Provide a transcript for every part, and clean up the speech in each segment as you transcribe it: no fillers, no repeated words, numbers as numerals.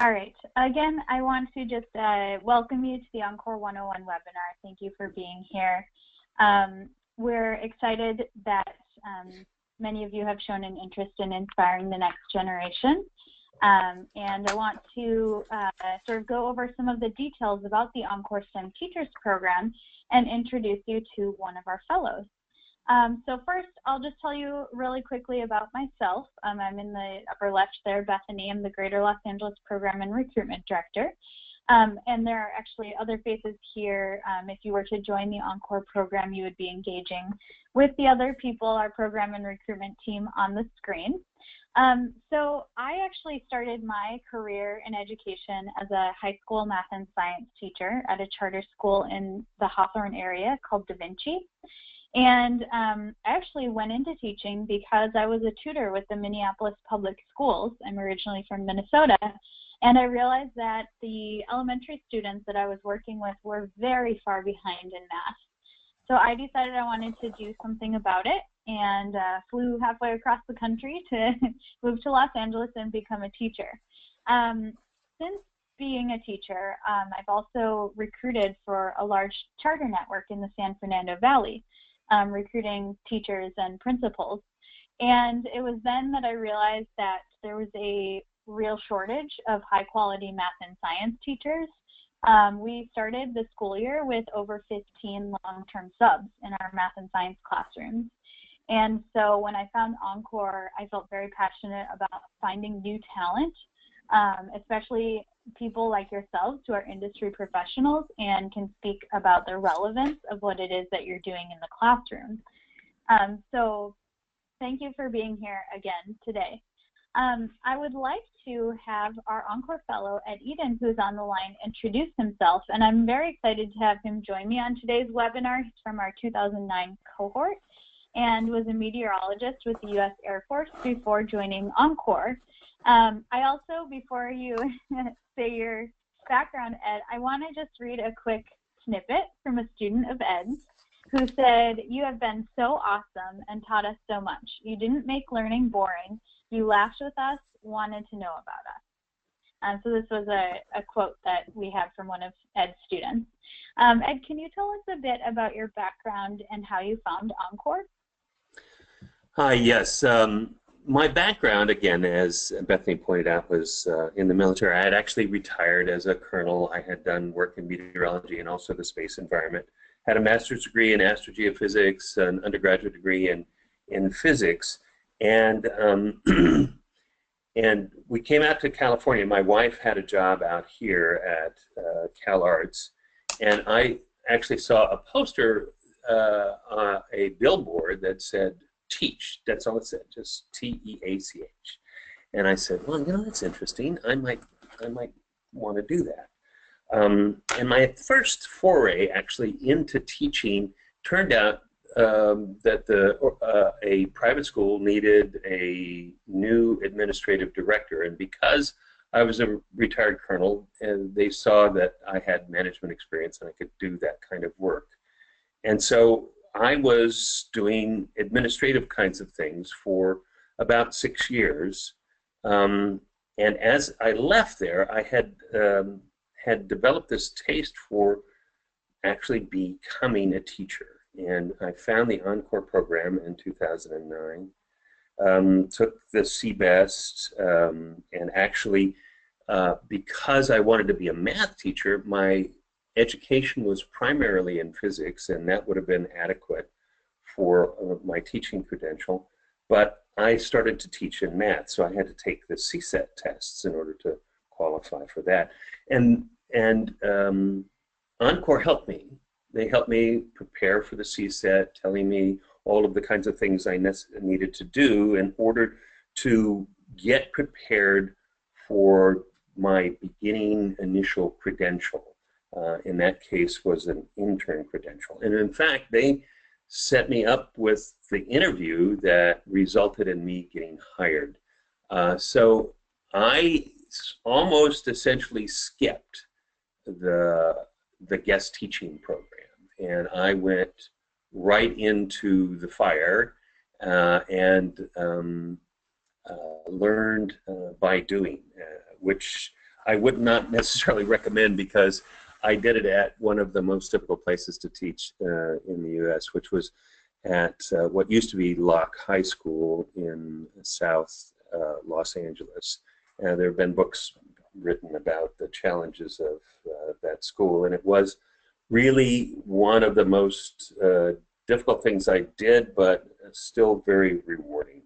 All right. Again, I want to just welcome you to the Encore 101 webinar. Thank you for being here. We're excited that many of you have shown an interest in inspiring the next generation. And I want to sort of go over some of the details about the Encore STEM Teachers Program and introduce you to one of our fellows. So first, I'll just tell you really quickly about myself. I'm in the upper left there, Bethany. I'm the Greater Los Angeles Program and Recruitment Director. And there are actually other faces here. If you were to join the Encore program, you would be engaging with the other people, our program and recruitment team on the screen. So I actually started my career in education as a high school math and science teacher at a charter school in the Hawthorne area called Da Vinci. And I actually went into teaching because I was a tutor with the Minneapolis Public Schools. I'm originally from Minnesota. And I realized that the elementary students that I was working with were very far behind in math. So I decided I wanted to do something about it and flew halfway across the country to move to Los Angeles and become a teacher. Since being a teacher, I've also recruited for a large charter network in the San Fernando Valley, recruiting teachers and principals. And it was then that I realized that there was a real shortage of high quality math and science teachers. We started the school year with over 15 long-term subs in our math and science classrooms. And so when I found Encore, I felt very passionate about finding new talent, especially people like yourselves who are industry professionals and can speak about the relevance of what it is that you're doing in the classroom. So thank you for being here again today. I would like to have our Encore Fellow at Eadon, who's on the line, introduce himself, and I'm very excited to have him join me on today's webinar. He's from our 2009 cohort and was a meteorologist with the U.S. Air Force before joining Encore. I also, before you say your background, Ed, I want to just read a quick snippet from a student of Ed's who said, "You have been so awesome and taught us so much. You didn't make learning boring. You laughed with us, wanted to know about us." So this was a quote that we have from one of Ed's students. Ed, can you tell us a bit about your background and how you found Encore? Hi, yes. My background, again, as Bethany pointed out, was in the military. I had actually retired as a colonel. I had done work in meteorology and also the space environment. Had a master's degree in astrogeophysics, an undergraduate degree in physics, and and we came out to California. My wife had a job out here at Cal Arts, and I actually saw a poster on a billboard that said "Teach." That's all it said, just T-E-A-C-H. And I said, well, you know, that's interesting. I might want to do that. And my first foray actually into teaching turned out that a private school needed a new administrative director, and because I was a retired colonel, and they saw that I had management experience and I could do that kind of work. And so I was doing administrative kinds of things for about 6 years. And as I left there, I had developed this taste for actually becoming a teacher. And I found the Encore program in 2009, took the CBEST, and actually, because I wanted to be a math teacher, my education was primarily in physics, and that would have been adequate for my teaching credential. But I started to teach in math, so I had to take the CSET tests in order to qualify for that. And Encore helped me. They helped me prepare for the CSET, telling me all of the kinds of things I needed to do in order to get prepared for my beginning initial credential. In that case was an intern credential. And in fact, they set me up with the interview that resulted in me getting hired. So I almost essentially skipped the guest teaching program, and I went right into the fire and learned by doing, which I would not necessarily recommend, because I did it at one of the most difficult places to teach in the U.S., which was at what used to be Locke High School in South Los Angeles. There have been books written about the challenges of that school, and it was really one of the most difficult things I did, but still very rewarding.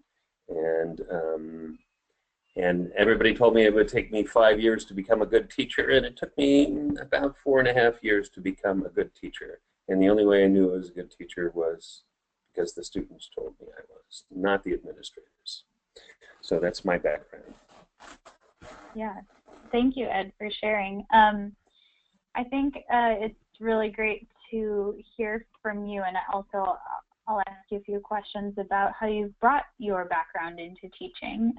And everybody told me it would take me 5 years to become a good teacher, and it took me about 4.5 years to become a good teacher. And the only way I knew I was a good teacher was because the students told me I was, not the administrators. So that's my background. Yeah, thank you, Ed, for sharing. I think it's really great to hear from you, and also I'll ask you a few questions about how you've brought your background into teaching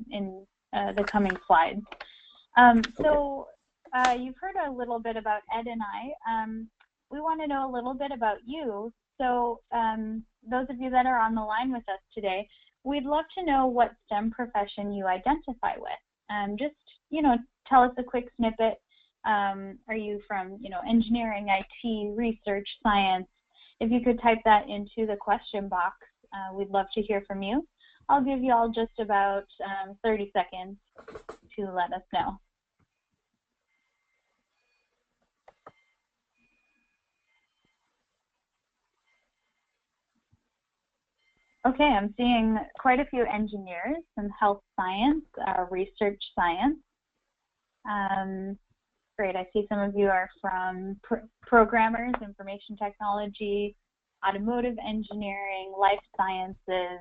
in the coming slides. So you've heard a little bit about Ed and I. We want to know a little bit about you. So those of you that are on the line with us today, we'd love to know what STEM profession you identify with. Just, tell us a quick snippet. Are you from, engineering, IT, research, science? If you could type that into the question box, we'd love to hear from you. I'll give you all just about 30 seconds to let us know. Okay, I'm seeing quite a few engineers, some health science, research science. Great, I see some of you are from programmers, information technology, automotive engineering, life sciences.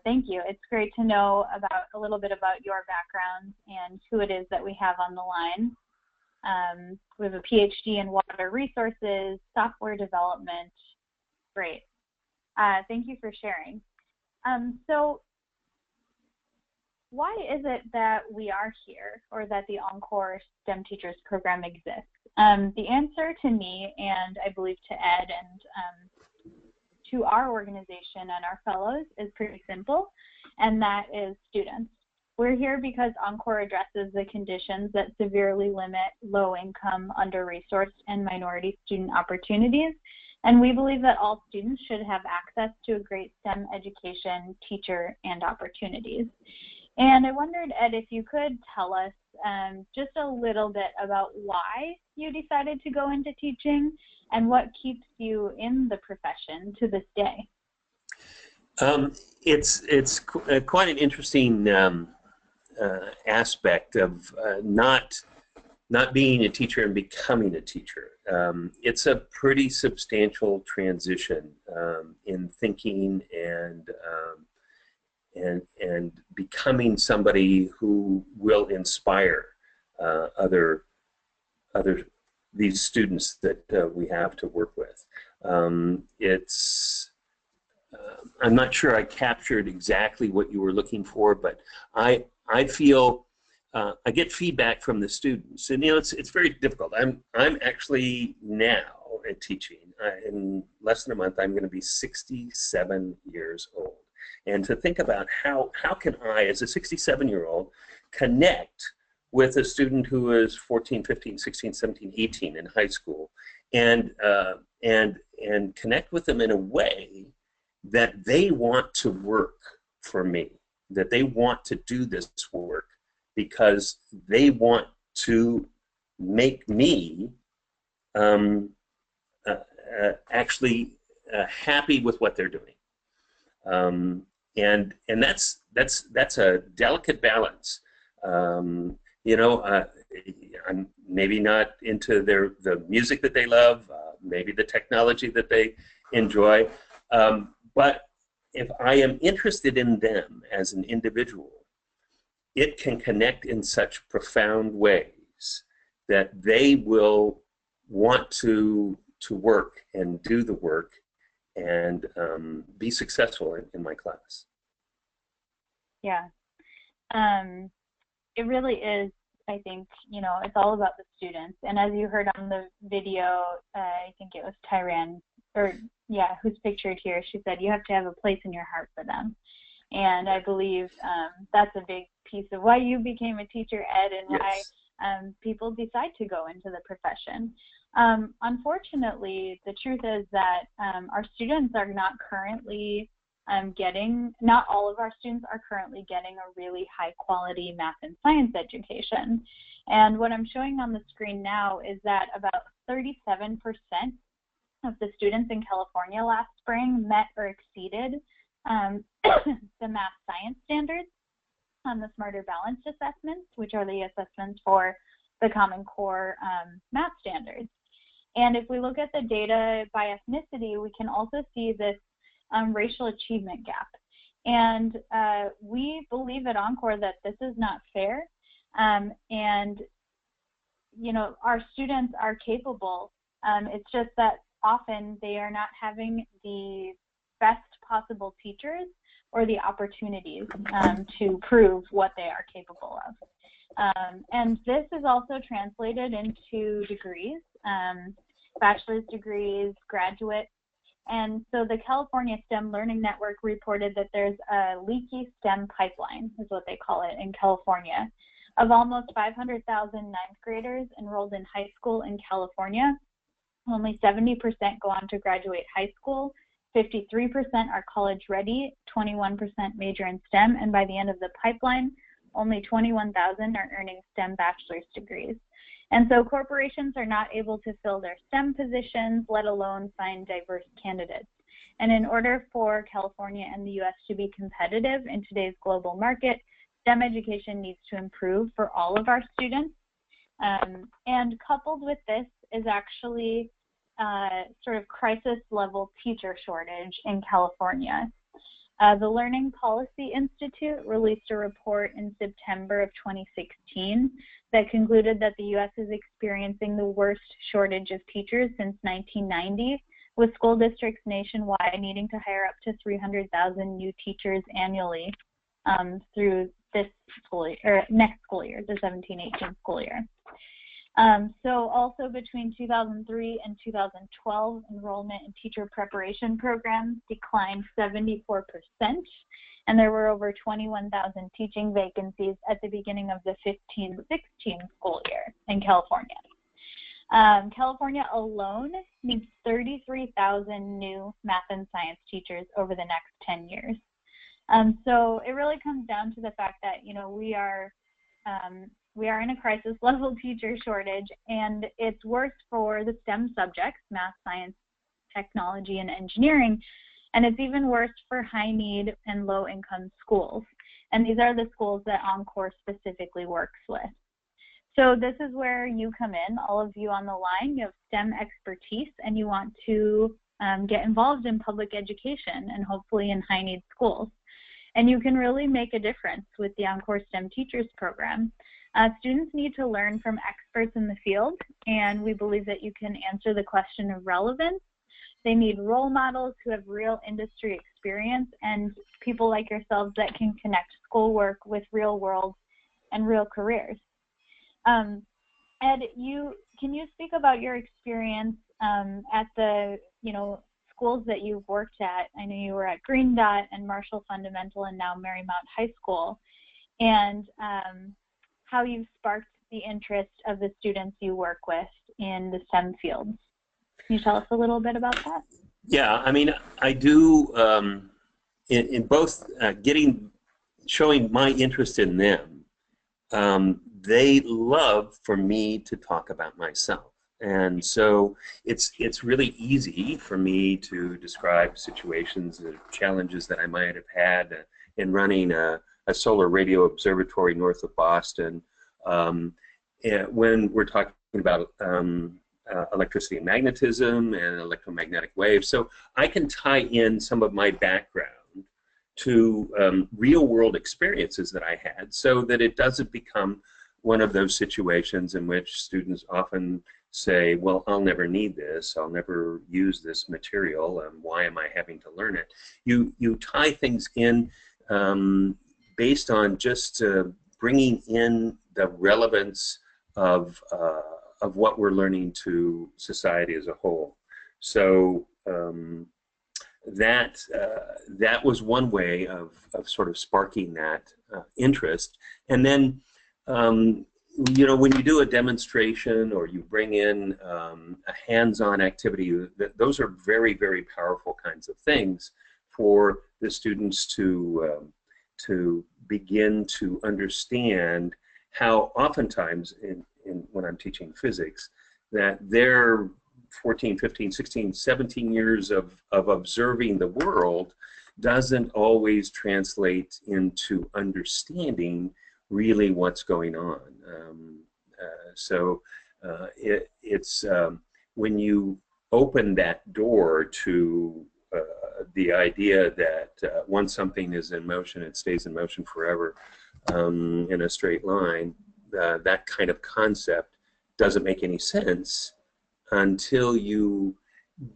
Thank you. It's great to know about a little bit about your background and who it is that we have on the line. We have a PhD in water resources, software development. Great. Thank you for sharing. So why is it that we are here, or that the Encore STEM Teachers Program exists? The answer to me, and I believe to Ed and to our organization and our fellows, is pretty simple, and that is students. We're here because Encore addresses the conditions that severely limit low-income, under-resourced, and minority student opportunities, and we believe that all students should have access to a great STEM education, teacher, and opportunities. And I wondered, Ed, if you could tell us just a little bit about why you decided to go into teaching and what keeps you in the profession to this day. It's quite an interesting aspect of not being a teacher and becoming a teacher. It's a pretty substantial transition in thinking and becoming somebody who will inspire these students that we have to work with. I'm not sure I captured exactly what you were looking for, but I feel I get feedback from the students, and it's very difficult. I'm actually now teaching. In less than a month, I'm going to be 67 years old. And to think about how can I, as a 67-year-old, connect with a student who is 14, 15, 16, 17, 18 in high school, and connect with them in a way that they want to work for me, that they want to do this work because they want to make me actually happy with what they're doing. And that's a delicate balance. I'm maybe not into the music that they love, maybe the technology that they enjoy, but if I am interested in them as an individual, it can connect in such profound ways that they will want to work and do the work and be successful in my class. Yeah, it really is. I think, it's all about the students. And as you heard on the video, I think it was Tyran, who's pictured here, she said you have to have a place in your heart for them. And I believe that's a big piece of why you became a teacher, Ed, and why Yes. people decide to go into the profession. Unfortunately, the truth is that our students are not currently not all of our students are currently getting a really high quality math and science education. And what I'm showing on the screen now is that about 37% of the students in California last spring met or exceeded the math science standards on the Smarter Balanced assessments, which are the assessments for the Common Core math standards. And if we look at the data by ethnicity, we can also see this racial achievement gap. And we believe at Encore that this is not fair. And, you know, our students are capable. It's just that often they are not having the best possible teachers or the opportunities to prove what they are capable of. And this is also translated into degrees, bachelor's degrees, graduate. And so the California STEM Learning Network reported that there's a leaky STEM pipeline, is what they call it, in California, of almost 500,000 ninth graders enrolled in high school in California. Only 70% go on to graduate high school, 53% are college ready, 21% major in STEM, and by the end of the pipeline, only 21,000 are earning STEM bachelor's degrees. And so corporations are not able to fill their STEM positions, let alone find diverse candidates. And in order for California and the US to be competitive in today's global market, STEM education needs to improve for all of our students. And coupled with this is actually sort of crisis level teacher shortage in California. The Learning Policy Institute released a report in September of 2016 that concluded that the U.S. is experiencing the worst shortage of teachers since 1990, with school districts nationwide needing to hire up to 300,000 new teachers annually through this school year, or next school year, the 17-18 school year. So also between 2003 and 2012, enrollment in teacher preparation programs declined 74%, and there were over 21,000 teaching vacancies at the beginning of the 15-16 school year in California. California alone needs 33,000 new math and science teachers over the next 10 years. So it really comes down to the fact that, you know, we are in a crisis level teacher shortage, and it's worse for the STEM subjects, math, science, technology, and engineering, and it's even worse for high need and low income schools. And these are the schools that Encore specifically works with. So this is where you come in, all of you on the line. You have STEM expertise and you want to get involved in public education and hopefully in high need schools. And you can really make a difference with the Encore STEM Teachers Program. Students need to learn from experts in the field, and we believe that you can answer the question of relevance. They need role models who have real industry experience and people like yourselves that can connect schoolwork with real world and real careers. Ed, can you speak about your experience at the schools that you've worked at? I know you were at Green Dot and Marshall Fundamental and now Marymount High School, and how you've sparked the interest of the students you work with in the STEM fields. Can you tell us a little bit about that? Yeah, I mean, I do in both showing my interest in them. They love for me to talk about myself, and so it's really easy for me to describe situations or challenges that I might have had in running a solar radio observatory north of Boston. When we're talking about electricity and magnetism and electromagnetic waves. So I can tie in some of my background to real-world experiences that I had so that it doesn't become one of those situations in which students often say, well, I'll never need this, I'll never use this material, why am I having to learn it? You tie things in based on just bringing in the relevance of what we're learning to society as a whole. So that was one way of sort of sparking that interest. And then, you know, when you do a demonstration or you bring in a hands-on activity, those are very, very powerful kinds of things for the students to begin to understand how oftentimes when I'm teaching physics, that their 14, 15, 16, 17 years of observing the world doesn't always translate into understanding really what's going on. It's when you open that door to the idea that once something is in motion, it stays in motion forever in a straight line, that kind of concept doesn't make any sense until you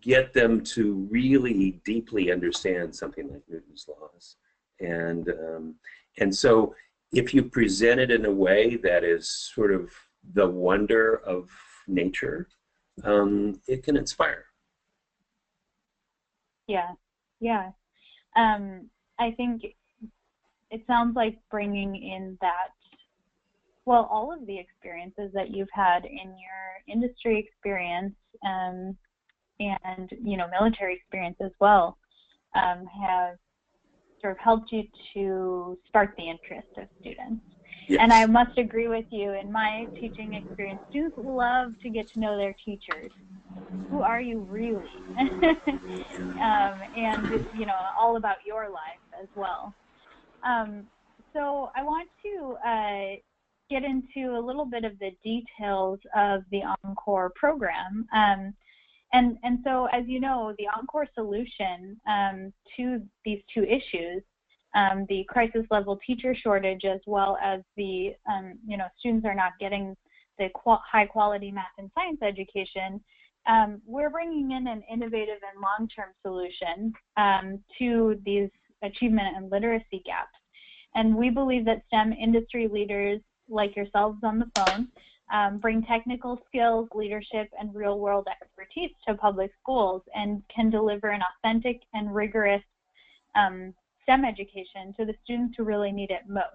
get them to really deeply understand something like Newton's laws. And so if you present it in a way that is sort of the wonder of nature, it can inspire. Yeah, yeah. I think it sounds like bringing in that, well, all of the experiences that you've had in your industry experience and, you know, military experience as well, have sort of helped you to spark the interest of students. Yes. And I must agree with you. In my teaching experience, students love to get to know their teachers. Who are you really? And, you know, all about your life as well. So I want to get into a little bit of the details of the Encore program. And so, as you know, the Encore solution to these two issues, the crisis level teacher shortage, as well as the, you know, students are not getting the high quality math and science education, we're bringing in an innovative and long-term solution to these achievement and literacy gaps. And we believe that STEM industry leaders like yourselves on the phone bring technical skills, leadership, and real-world expertise to public schools and can deliver an authentic and rigorous STEM education to the students who really need it most.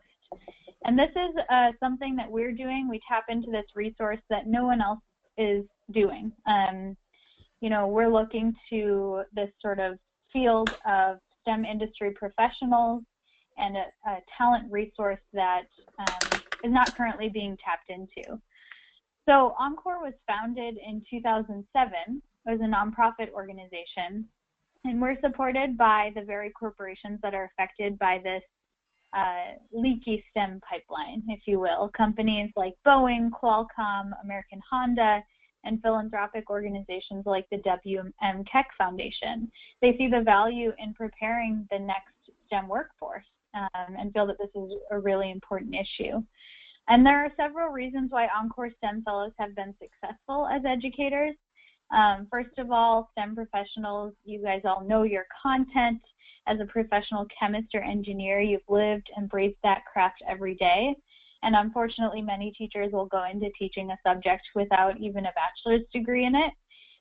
And this is something that we're doing. We tap into this resource that no one else is doing. You know, we're looking to this sort of field of STEM industry professionals and a talent resource that is not currently being tapped into. So Encore was founded in 2007. It was a nonprofit organization, and we're supported by the very corporations that are affected by this leaky STEM pipeline, if you will. Companies like Boeing, Qualcomm, American Honda, and philanthropic organizations like the W.M. Keck Foundation. They see the value in preparing the next STEM workforce and feel that this is a really important issue. And there are several reasons why Encore STEM Fellows have been successful as educators. First of all, STEM professionals, you guys all know your content. As a professional chemist or engineer, you've lived and breathed that craft every day. And unfortunately, many teachers will go into teaching a subject without even a bachelor's degree in it.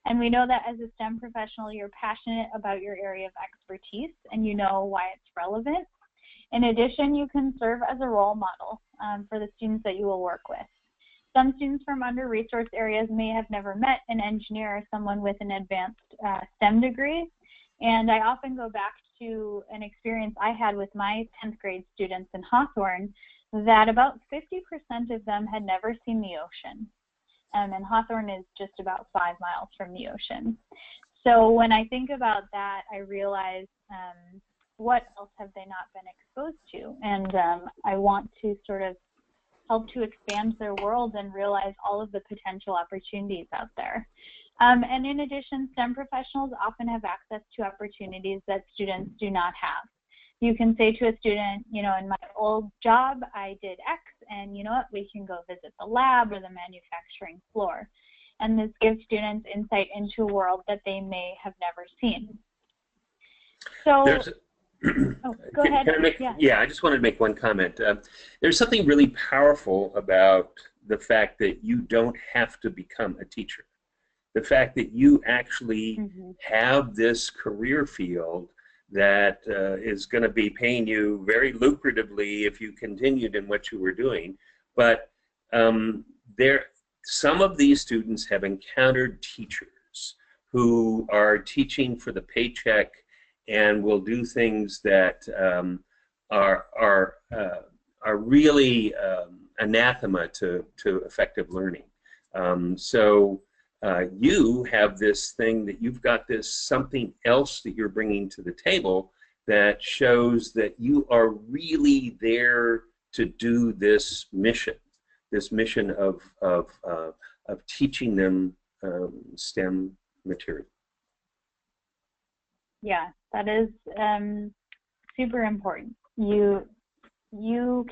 And we know that as a STEM professional, you're passionate about your area of expertise and you know why it's relevant. In addition, you can serve as a role model for the students that you will work with. Some students from under-resourced areas may have never met an engineer or someone with an advanced STEM degree. And I often go back to an experience I had with my 10th grade students in Hawthorne, that about 50% of them had never seen the ocean. And Hawthorne is just about 5 miles from the ocean. So when I think about that, I realize what else have they not been exposed to? And I want to sort of help to expand their world and realize all of the potential opportunities out there. And in addition, STEM professionals often have access to opportunities that students do not have. You can say to a student, you know, in my old job, I did X, and you know what, we can go visit the lab or the manufacturing floor. And this gives students insight into a world that they may have never seen. So, go ahead. Can I make, yeah, I just wanted to make one comment. There's something really powerful about the fact that you don't have to become a teacher. the fact that you actually have this career field that is going to be paying you very lucratively if you continued in what you were doing. But some of these students have encountered teachers who are teaching for the paycheck and will do things that are really anathema to effective learning. So you have this thing that you've got this something else that you're bringing to the table that shows that you are really there to do this mission of teaching them STEM material. Yeah, that is super important. You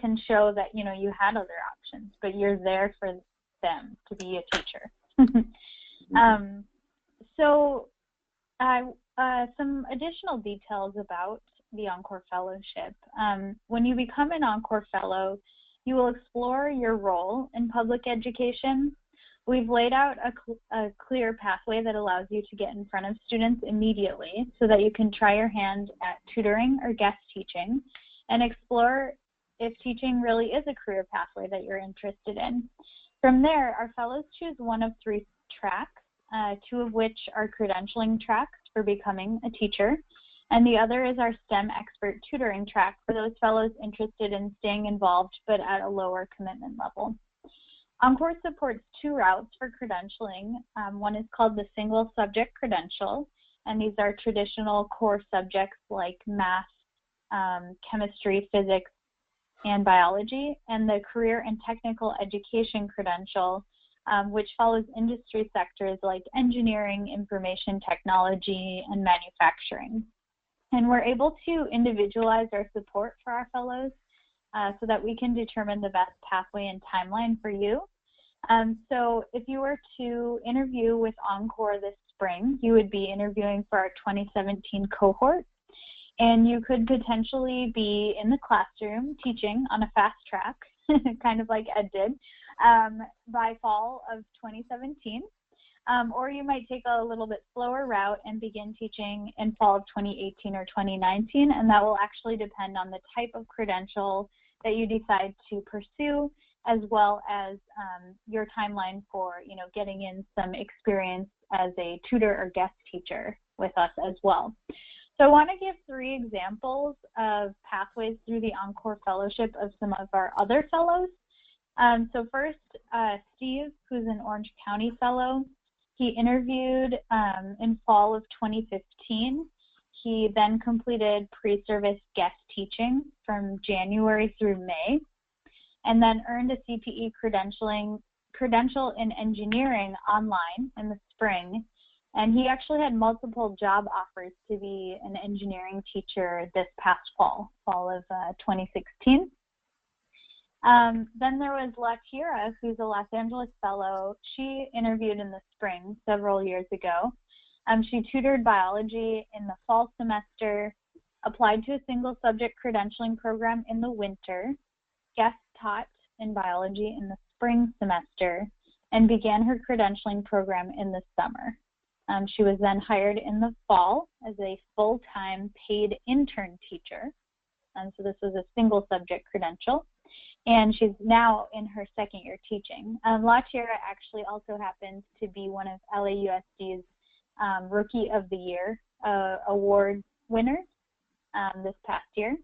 can show that you had other options, but you're there for them to be a teacher. So some additional details about the Encore Fellowship. When you become an Encore Fellow, you will explore your role in public education. We've laid out a clear pathway that allows you to get in front of students immediately so that you can try your hand at tutoring or guest teaching and explore if teaching really is a career pathway that you're interested in. From there, our fellows choose one of 3 tracks, 2 of which are credentialing tracks for becoming a teacher, and the other is our STEM expert tutoring track for those fellows interested in staying involved but at a lower commitment level. Encore supports 2 routes for credentialing. One is called the single subject credential, and these are traditional core subjects like math, chemistry, physics, and biology, and the career and technical education credential, which follows industry sectors like engineering, information technology, and manufacturing. And we're able to individualize our support for our fellows so that we can determine the best pathway and timeline for you. So if you were to interview with Encore this spring, you would be interviewing for our 2017 cohort, and you could potentially be in the classroom teaching on a fast track, kind of like Ed did, by fall of 2017. Or you might take a little bit slower route and begin teaching in fall of 2018 or 2019, and that will actually depend on the type of credential that you decide to pursue, as well as your timeline for getting in some experience as a tutor or guest teacher with us as well. So I want to give 3 examples of pathways through the Encore Fellowship of some of our other fellows. So first, Steve, who's an Orange County fellow, he interviewed in fall of 2015. He then completed pre-service guest teaching from January through May, and then earned a CPE credential in engineering online in the spring. And he actually had multiple job offers to be an engineering teacher this past fall of 2016. Then there was Latira, who's a Los Angeles fellow. She interviewed in the spring several years ago. She tutored biology in the fall semester, applied to a single subject credentialing program in the winter, guest taught in biology in the spring semester, and began her credentialing program in the summer. She was then hired in the fall as a full-time paid intern teacher. So this was a single subject credential. And she's now in her 2nd year teaching. Latira actually also happens to be one of LAUSD's Rookie of the Year award winners this past year.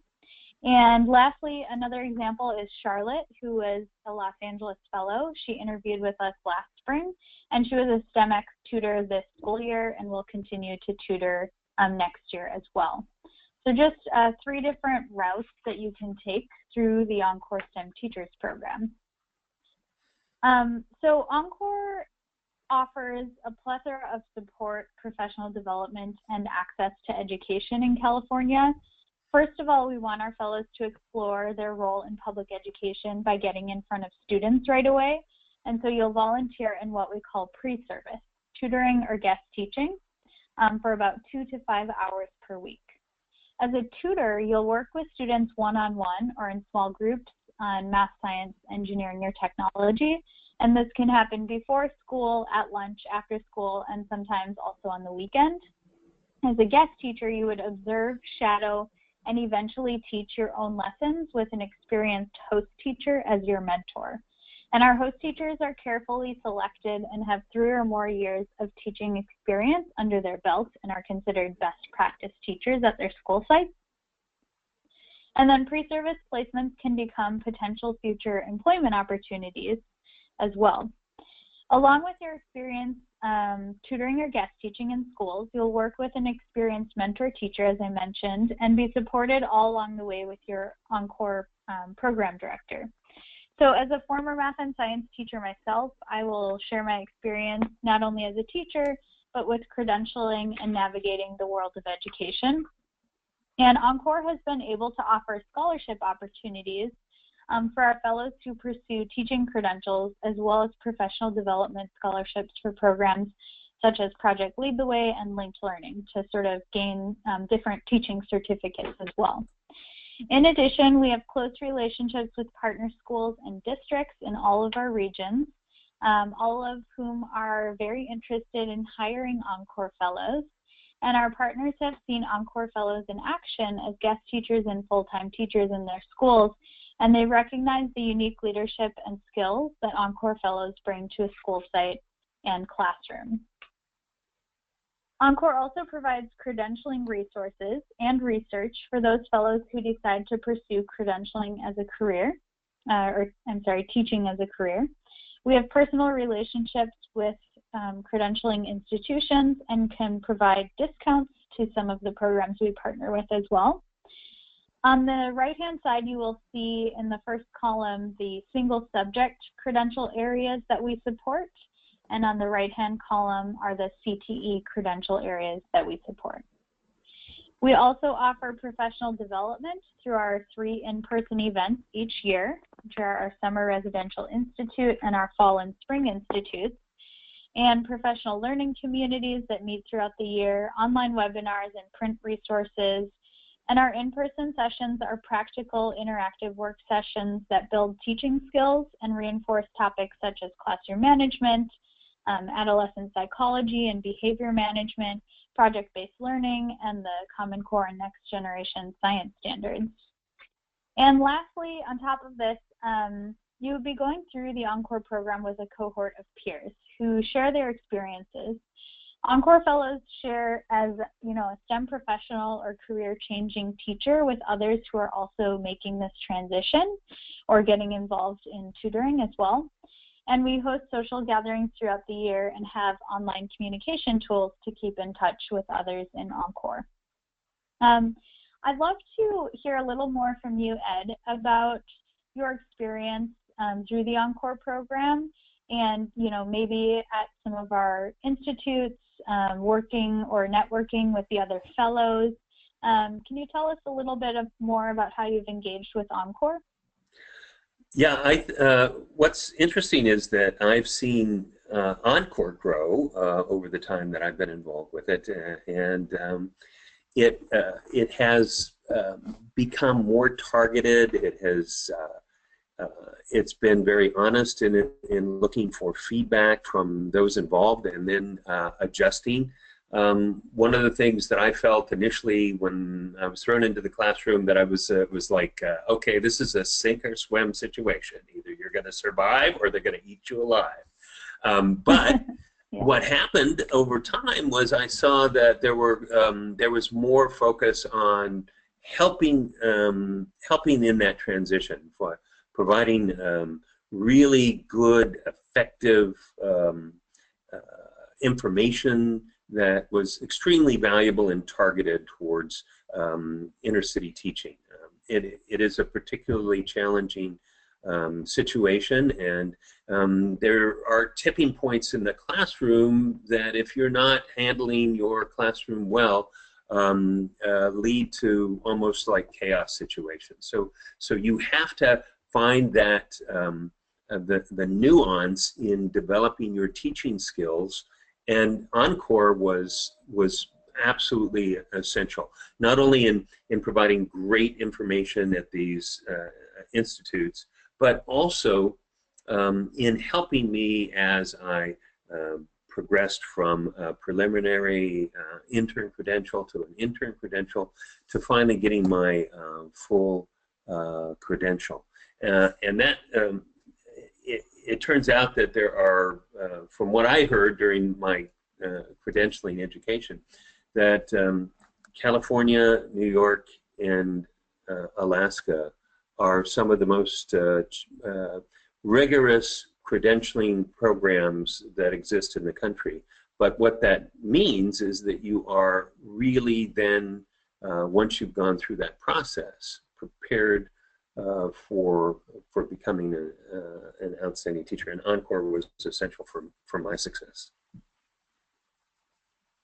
And lastly, another example is Charlotte, who was a Los Angeles fellow. She interviewed with us last spring, and she was a STEMX tutor this school year and will continue to tutor next year as well. So just 3 different routes that you can take through the Encore STEM Teachers Program. So Encore offers a plethora of support, professional development, and access to education in California. First of all, we want our fellows to explore their role in public education by getting in front of students right away. And so you'll volunteer in what we call pre-service, tutoring or guest teaching, for about 2 to 5 hours per week. As a tutor, you'll work with students one-on-one or in small groups on math, science, engineering, or technology, And this can happen before school, at lunch, after school, and sometimes also on the weekend. As a guest teacher, you would observe, shadow, and eventually teach your own lessons with an experienced host teacher as your mentor. And our host teachers are carefully selected and have 3 or more years of teaching experience under their belt and are considered best practice teachers at their school sites. And then pre-service placements can become potential future employment opportunities as well. Along with your experience tutoring or guest teaching in schools, you'll work with an experienced mentor teacher, as I mentioned, and be supported all along the way with your Encore program director. So as a former math and science teacher myself, I will share my experience not only as a teacher, but with credentialing and navigating the world of education. And Encore has been able to offer scholarship opportunities for our fellows to pursue teaching credentials, as well as professional development scholarships for programs such as Project Lead the Way and Linked Learning to sort of gain different teaching certificates as well. In addition, we have close relationships with partner schools and districts in all of our regions, all of whom are very interested in hiring Encore Fellows. And our partners have seen Encore Fellows in action as guest teachers and full-time teachers in their schools, and they recognize the unique leadership and skills that Encore Fellows bring to a school site and classroom. Encore also provides credentialing resources and research for those fellows who decide to pursue credentialing as a career, teaching as a career. We have personal relationships with credentialing institutions and can provide discounts to some of the programs we partner with as well. On the right-hand side, you will see in the first column the single subject credential areas that we support, and on the right-hand column are the CTE credential areas that we support. We also offer professional development through our 3 in-person events each year, which are our Summer Residential Institute and our Fall and Spring Institutes, and professional learning communities that meet throughout the year, online webinars and print resources. And our in-person sessions are practical, interactive work sessions that build teaching skills and reinforce topics such as classroom management, adolescent psychology and behavior management, project-based learning, and the Common Core and Next Generation Science Standards. And lastly, on top of this, you would be going through the Encore program with a cohort of peers who share their experiences. Encore Fellows share as, a STEM professional or career-changing teacher with others who are also making this transition or getting involved in tutoring as well. And we host social gatherings throughout the year and have online communication tools to keep in touch with others in Encore. I'd love to hear a little more from you, Ed, about your experience through the Encore program and, maybe at some of our institutes, working or networking with the other fellows. Can you tell us a little bit more about how you've engaged with Encore? Yeah, what's interesting is that I've seen Encore grow over the time that I've been involved with it, and it has become more targeted. It has it's been very honest in looking for feedback from those involved and then adjusting. One of the things that I felt initially when I was thrown into the classroom that I was like, okay, this is a sink or swim situation. Either you're going to survive or they're going to eat you alive. But yeah. What happened over time was I saw that there was more focus on helping in that transition, for providing really good, effective information that was extremely valuable and targeted towards inner city teaching. It is a particularly challenging situation, and there are tipping points in the classroom that if you're not handling your classroom well, lead to almost like chaos situations. So you have to find that the nuance in developing your teaching skills, and Encore was absolutely essential, not only in providing great information at these institutes, but also in helping me as I progressed from a preliminary intern credential to an intern credential to finally getting my full credential. And that it turns out that there are, from what I heard during my credentialing education, that California, New York, and Alaska are some of the most rigorous credentialing programs that exist in the country. But what that means is that you are really then, once you've gone through that process, prepared for becoming an outstanding teacher. And Encore was essential for my success.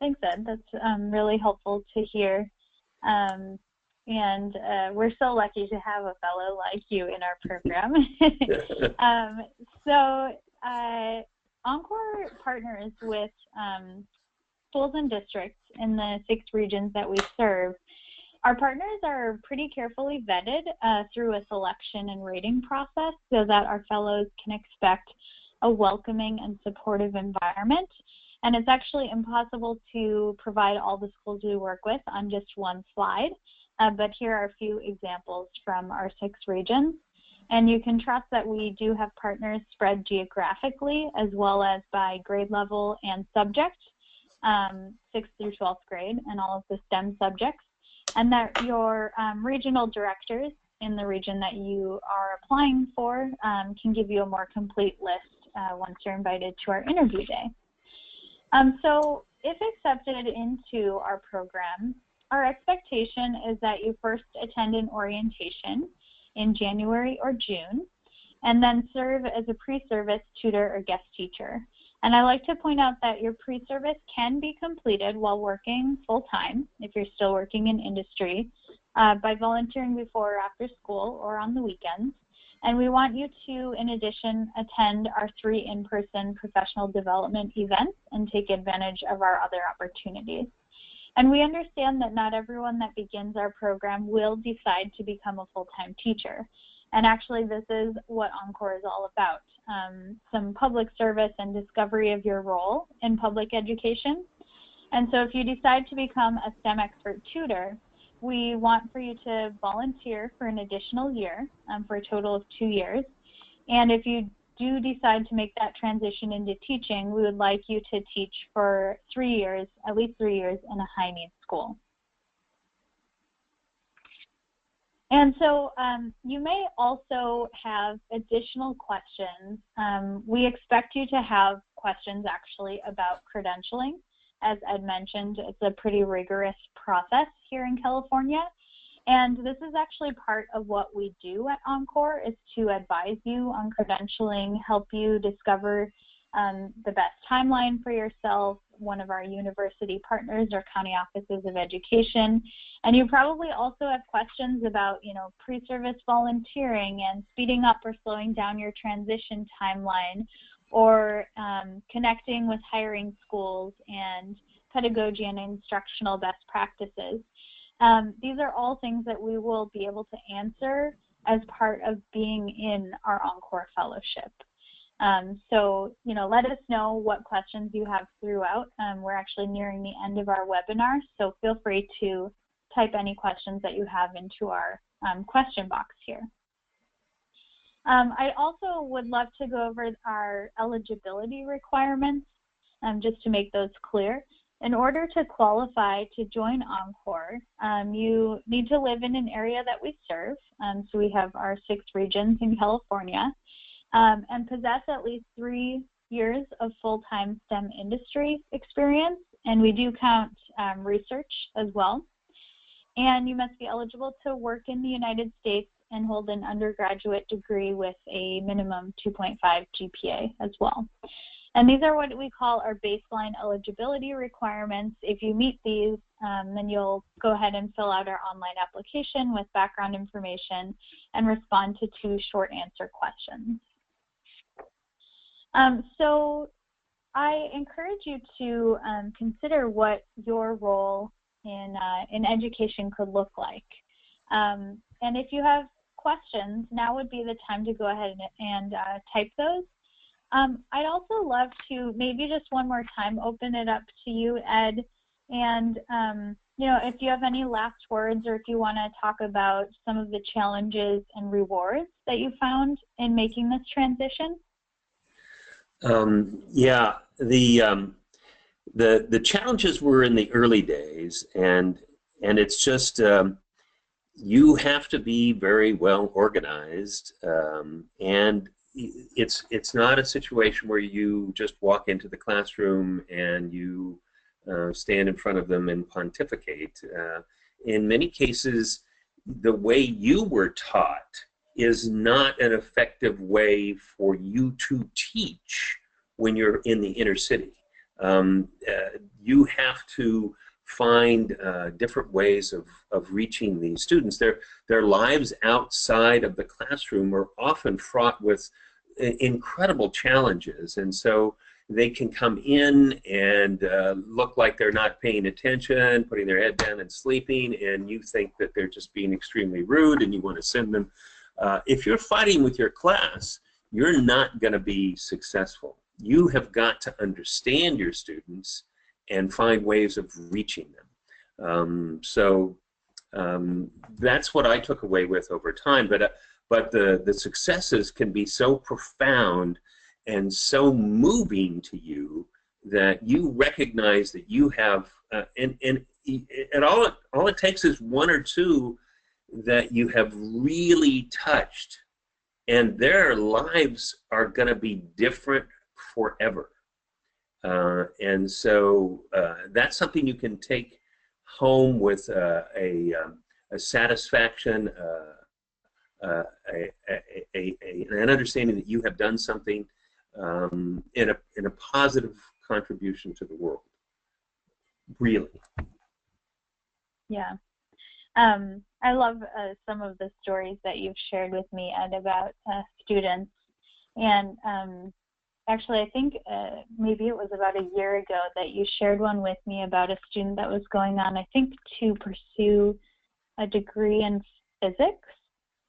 Thanks, Ed. That's really helpful to hear. And we're so lucky to have a fellow like you in our program. Encore partners with schools and districts in the 6 regions that we serve. Our partners are pretty carefully vetted through a selection and rating process so that our fellows can expect a welcoming and supportive environment. And it's actually impossible to provide all the schools we work with on just one slide. But here are a few examples from our 6 regions. And you can trust that we do have partners spread geographically as well as by grade level and subject, 6th through 12th grade, and all of the STEM subjects. And that your regional directors in the region that you are applying for can give you a more complete list once you're invited to our interview day. So if accepted into our program, our expectation is that you first attend an orientation in January or June, and then serve as a pre-service tutor or guest teacher. And I like to point out that your pre-service can be completed while working full-time, if you're still working in industry, by volunteering before or after school or on the weekends. And we want you to, in addition, attend our 3 in-person professional development events and take advantage of our other opportunities. And we understand that not everyone that begins our program will decide to become a full-time teacher. And actually, this is what Encore is all about, some public service and discovery of your role in public education. And so if you decide to become a STEM expert tutor, we want for you to volunteer for an additional year, for a total of 2 years. And if you do decide to make that transition into teaching, we would like you to teach for 3 years, at least 3 years, in a high-needs school. And so you may also have additional questions. We expect you to have questions actually about credentialing. As Ed mentioned, it's a pretty rigorous process here in California. And this is actually part of what we do at Encore, is to advise you on credentialing, help you discover the best timeline for yourself, one of our university partners or county offices of education. And you probably also have questions about, pre-service volunteering and speeding up or slowing down your transition timeline, or connecting with hiring schools and pedagogy and instructional best practices. These are all things that we will be able to answer as part of being in our Encore Fellowship. So, let us know what questions you have throughout. We're actually nearing the end of our webinar, so feel free to type any questions that you have into our question box here. I also would love to go over our eligibility requirements, just to make those clear. In order to qualify to join Encore, you need to live in an area that we serve. So we have our 6 regions in California, and possess at least 3 years of full-time STEM industry experience. And we do count research as well. And you must be eligible to work in the United States and hold an undergraduate degree with a minimum 2.5 GPA as well. And these are what we call our baseline eligibility requirements. If you meet these, then you'll go ahead and fill out our online application with background information and respond to 2 short answer questions. So I encourage you to consider what your role in education could look like. And if you have questions, now would be the time to go ahead and type those. I'd also love to maybe just one more time open it up to you, Ed, and you know, if you have any last words, or if you want to talk about some of the challenges and rewards that you found in making this transition. Yeah, the challenges were in the early days, and it's just you have to be very well organized, and it's not a situation where you just walk into the classroom and you stand in front of them and pontificate. In many cases, the way you were taught is not an effective way for you to teach when you're in the inner city. You have to find different ways of reaching these students. Their lives outside of the classroom are often fraught with incredible challenges, and so they can come in and look like they're not paying attention, putting their head down and sleeping, and you think that they're just being extremely rude and you want to send them. If you're fighting with your class, you're not going to be successful. You have got to understand your students and find ways of reaching them. That's what I took away with over time. But the successes can be so profound and so moving to you that you recognize that you have, and all it takes is one or two that you have really touched, and their lives are going to be different forever. And so that's something you can take home with a satisfaction, an understanding that you have done something in a positive contribution to the world. Really. Yeah. I love some of the stories that you've shared with me, Ed, about students. And actually, I think maybe it was about a year ago that you shared one with me about a student that was going on, I think, to pursue a degree in physics.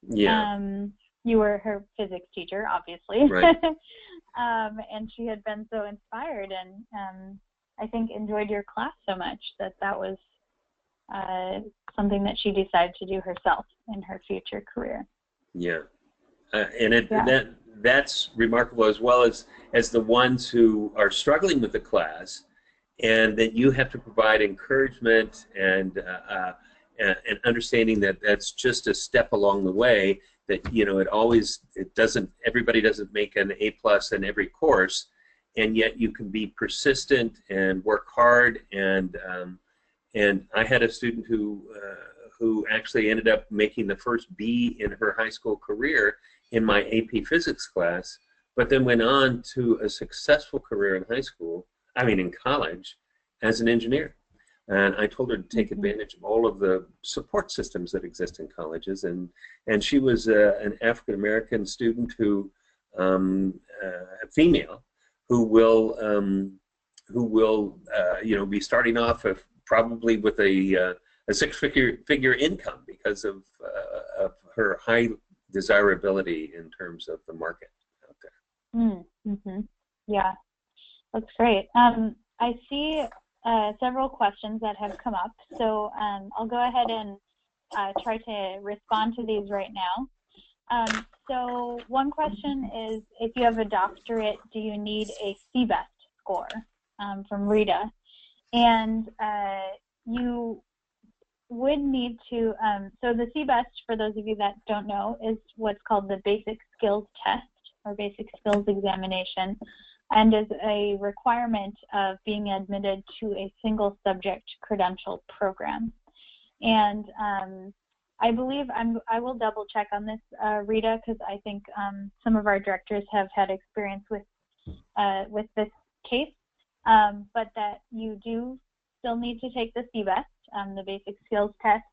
Yeah. You were her physics teacher, obviously. Right. And she had been so inspired and I think enjoyed your class so much that was something that she decided to do herself in her future career. Yeah. That's remarkable, as well as the ones who are struggling with the class, and that you have to provide encouragement and understanding that that's just a step along the way. That everybody doesn't make an A+ in every course, and yet you can be persistent and work hard. And I had a student who actually ended up making the first B in her high school career in my AP Physics class, but then went on to a successful career in college, as an engineer. And I told her to take advantage of all of the support systems that exist in colleges. And she was an African American student who, female, who will be starting off probably with a six-figure income because of her high desirability in terms of the market out there. Mm-hmm. Yeah, that's great. I see several questions that have come up, so I'll go ahead and try to respond to these right now. So one question is, if you have a doctorate, do you need a CBEST score, from Rita? And you would need to, so the CBEST, for those of you that don't know, is what's called the Basic Skills Test or Basic Skills Examination, and is a requirement of being admitted to a single subject credential program. And I believe I will double check on this, Rita, because I think some of our directors have had experience with this case, but that you do still need to take the CBEST, the Basic Skills Test.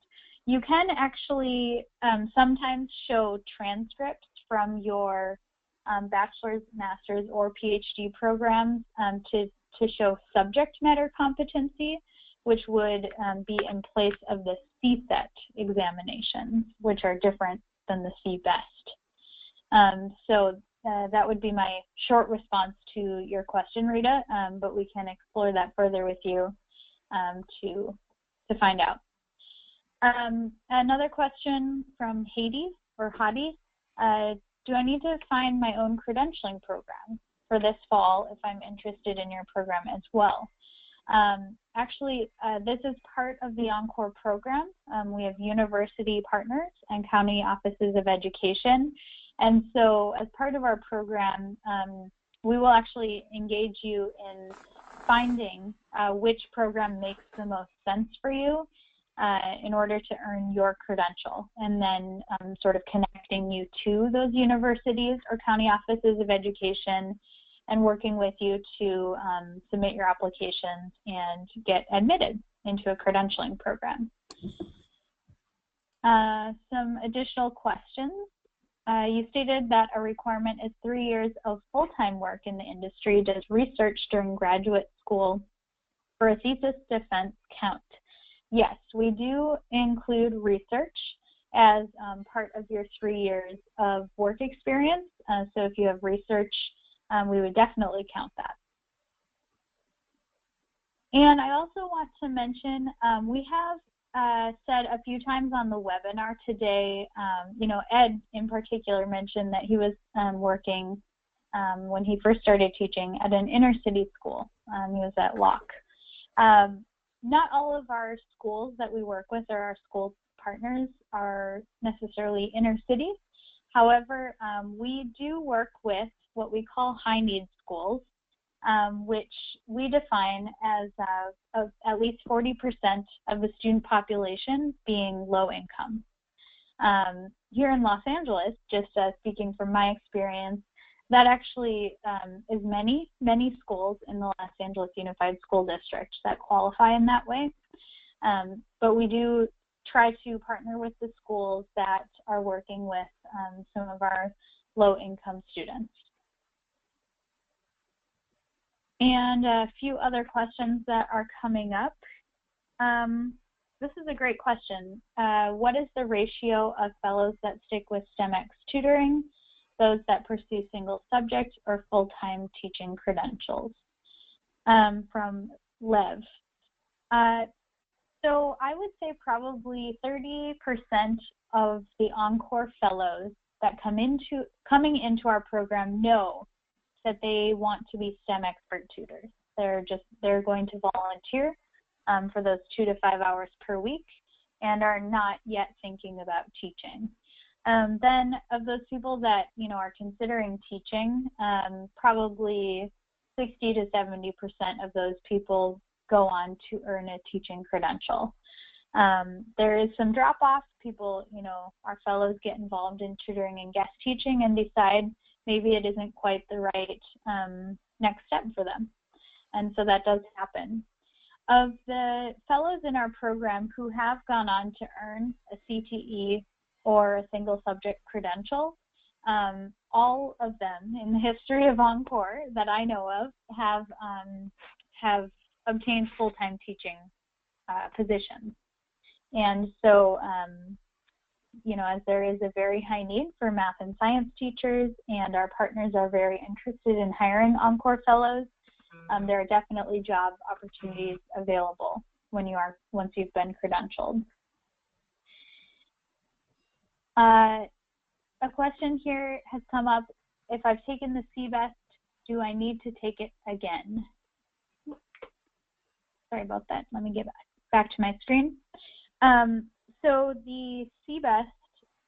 You can actually sometimes show transcripts from your bachelor's, master's, or PhD programs to show subject matter competency, which would be in place of the CSET examinations, which are different than the C best. So that would be my short response to your question, Rita, but we can explore that further with you to find out. Another question from Hadi. Do I need to find my own credentialing program for this fall if I'm interested in your program as well? Actually, this is part of the Encore program. We have university partners and county offices of education. And so as part of our program, we will actually engage you in finding which program makes the most sense for you in order to earn your credential, and then sort of connecting you to those universities or county offices of education and working with you to submit your applications and get admitted into a credentialing program. Some additional questions. You stated that a requirement is 3 years of full-time work in the industry. Does research during graduate school for a thesis defense count? Yes, we do include research as part of your 3 years of work experience. So if you have research, we would definitely count that. And I also want to mention, we have said a few times on the webinar today, Ed in particular mentioned that he was working when he first started teaching at an inner city school. He was at Locke. Not all of our schools that we work with or our school partners are necessarily inner city. However, we do work with what we call high need schools, which we define as at least 40% of the student population being low income. Here in Los Angeles, just speaking from my experience, that actually is many schools in the Los Angeles Unified School District that qualify in that way. But we do try to partner with the schools that are working with some of our low-income students. And a few other questions that are coming up. This is a great question. What is the ratio of fellows that stick with STEMX tutoring, those that pursue single subject or full-time teaching credentials? From Lev. So I would say probably 30% of the Encore Fellows that coming into our program know that they want to be STEM expert tutors. They're going to volunteer for those 2 to 5 hours per week and are not yet thinking about teaching. Then of those people that are considering teaching, probably 60 to 70% of those people go on to earn a teaching credential. There is some drop-off. People, our fellows get involved in tutoring and guest teaching and decide maybe it isn't quite the right next step for them. And so that does happen. Of the fellows in our program who have gone on to earn a CTE or a single subject credential, all of them in the history of Encore that I know of have obtained full-time teaching positions. And so, as there is a very high need for math and science teachers, and our partners are very interested in hiring Encore Fellows, there are definitely job opportunities available once you've been credentialed. A question here has come up: if I've taken the CBEST, do I need to take it again? Sorry about that. Let me get back to my screen. So the CBEST,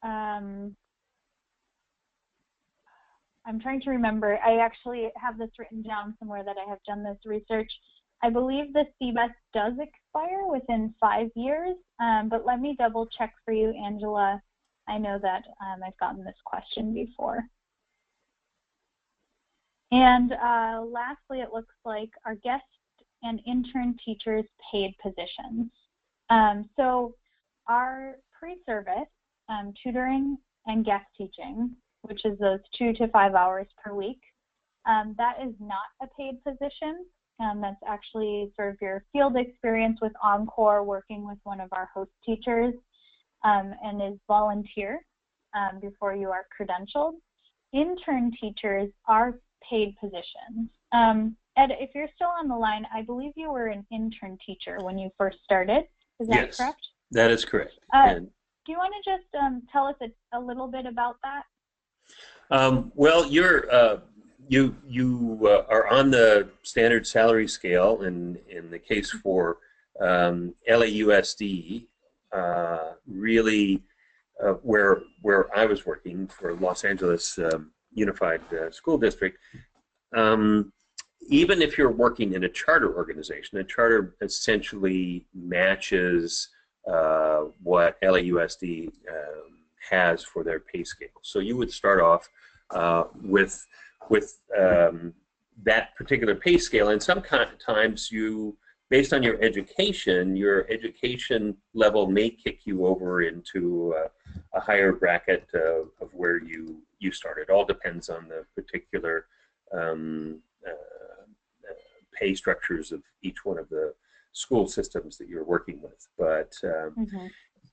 I'm trying to remember. I actually have this written down somewhere that I have done this research. I believe the CBEST does expire within 5 years, but let me double check for you, Angela. I know that I've gotten this question before. And lastly, it looks like our guest and intern teachers paid positions. So our pre-service, tutoring and guest teaching, which is those 2 to 5 hours per week, that is not a paid position. That's actually sort of your field experience with Encore, working with one of our host teachers, and is volunteer. before you are credentialed. Intern teachers are paid positions. Ed, if you're still on the line, I believe you were an intern teacher when you first started. Is that correct? Yes, that is correct. Do you want to just tell us a little bit about that? Well, you are on the standard salary scale, and in the case for LAUSD, really where I was working for Los Angeles Unified School District. Even if you're working in a charter organization, a charter essentially matches what LAUSD has for their pay scale. So you would start off with that particular pay scale, and sometimes you, based on your education level may kick you over into a higher bracket of where you started. It all depends on the particular pay structures of each one of the school systems that you're working with. But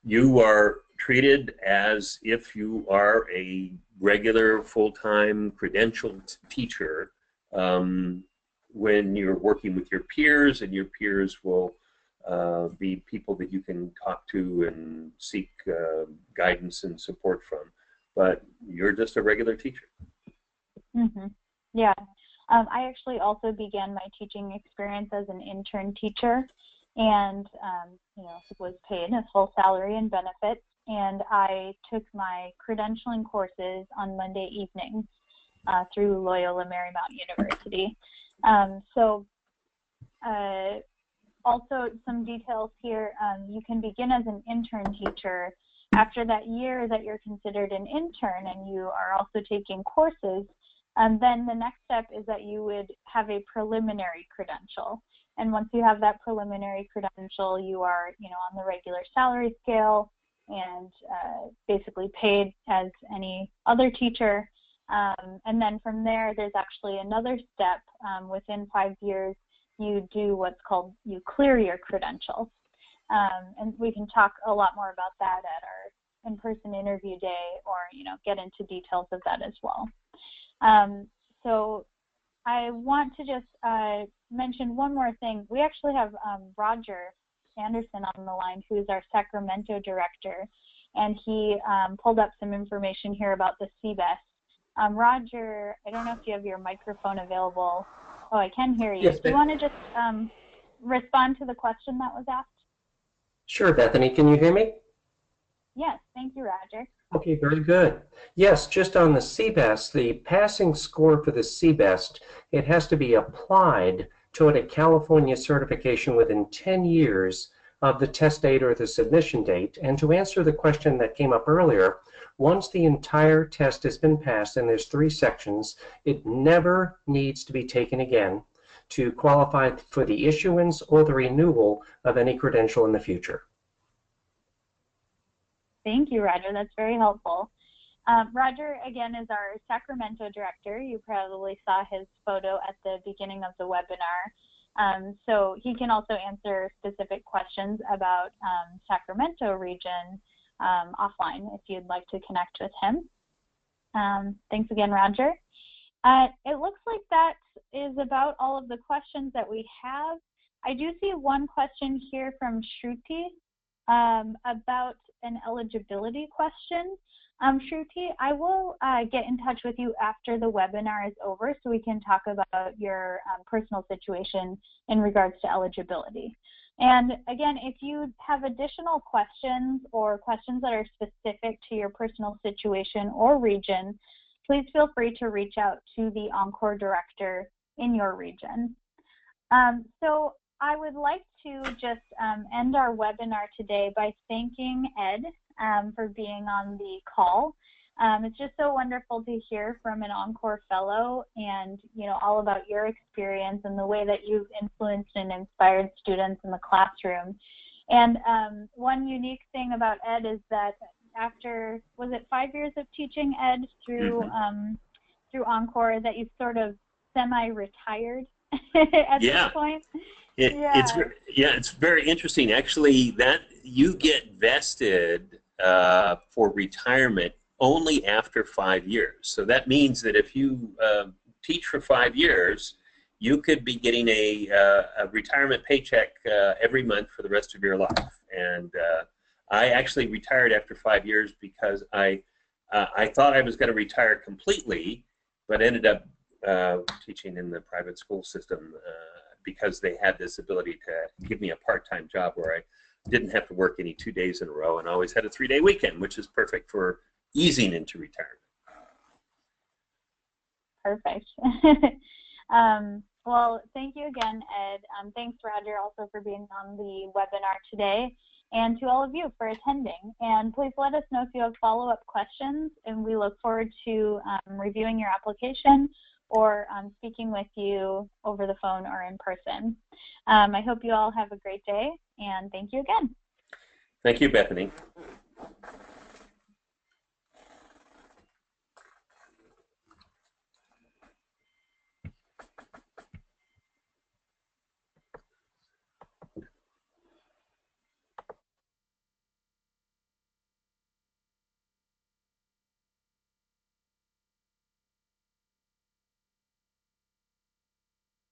you are treated as if you are a regular full-time credentialed teacher when you're working with your peers, and your peers will be people that you can talk to and seek guidance and support from. But you're just a regular teacher. Yeah. I actually also began my teaching experience as an intern teacher, and was paid a full salary and benefits. And I took my credentialing courses on Monday evenings through Loyola Marymount University. Also some details here. You can begin as an intern teacher. After that year that you're considered an intern and you are also taking courses, then the next step is that you would have a preliminary credential. And once you have that preliminary credential, you are, on the regular salary scale and basically paid as any other teacher. And then from there, there's actually another step. Within 5 years, you do what's called, you clear your credentials. And we can talk a lot more about that at our in-person interview day, or, get into details of that as well. So I want to just mention one more thing. We actually have Roger Anderson on the line, who is our Sacramento director, and he pulled up some information here about the CBEST. Roger, I don't know if you have your microphone available. Oh, I can hear you. Yes, do you want to just respond to the question that was asked? Sure, Bethany. Can you hear me? Yes, thank you, Roger. Okay, very good. Yes, just on the CBEST, the passing score for the CBEST, it has to be applied toward a California certification within 10 years of the test date or the submission date. And to answer the question that came up earlier, once the entire test has been passed, and there's 3 sections, it never needs to be taken again to qualify for the issuance or the renewal of any credential in the future. Thank you, Roger. That's very helpful. Roger, again, is our Sacramento director. You probably saw his photo at the beginning of the webinar. So he can also answer specific questions about Sacramento region offline if you'd like to connect with him. Thanks again, Roger. It looks like that is about all of the questions that we have. I do see one question here from Shruti about an eligibility question. Shruti, I will get in touch with you after the webinar is over so we can talk about your personal situation in regards to eligibility. And again, if you have additional questions or questions that are specific to your personal situation or region, please feel free to reach out to the Encore director in your region. So I would like to just end our webinar today by thanking Ed for being on the call. It's just so wonderful to hear from an Encore Fellow and, all about your experience and the way that you've influenced and inspired students in the classroom. And one unique thing about Ed is that after, was it 5 years of teaching, Ed, through through Encore, that you sort of semi-retired at this point? It's very interesting. Actually, that you get vested for retirement only after 5 years. So that means that if you teach for 5 years, you could be getting a retirement paycheck every month for the rest of your life. And I actually retired after 5 years because I thought I was going to retire completely, but ended up teaching in the private school system because they had this ability to give me a part-time job where I didn't have to work any 2 days in a row and always had a 3-day weekend, which is perfect for easing into retirement. Perfect. Well, thank you again, Ed. Thanks, Roger, also for being on the webinar today, and to all of you for attending. And please let us know if you have follow-up questions, and we look forward to reviewing your application or speaking with you over the phone or in person. I hope you all have a great day, and thank you again. Thank you, Bethany.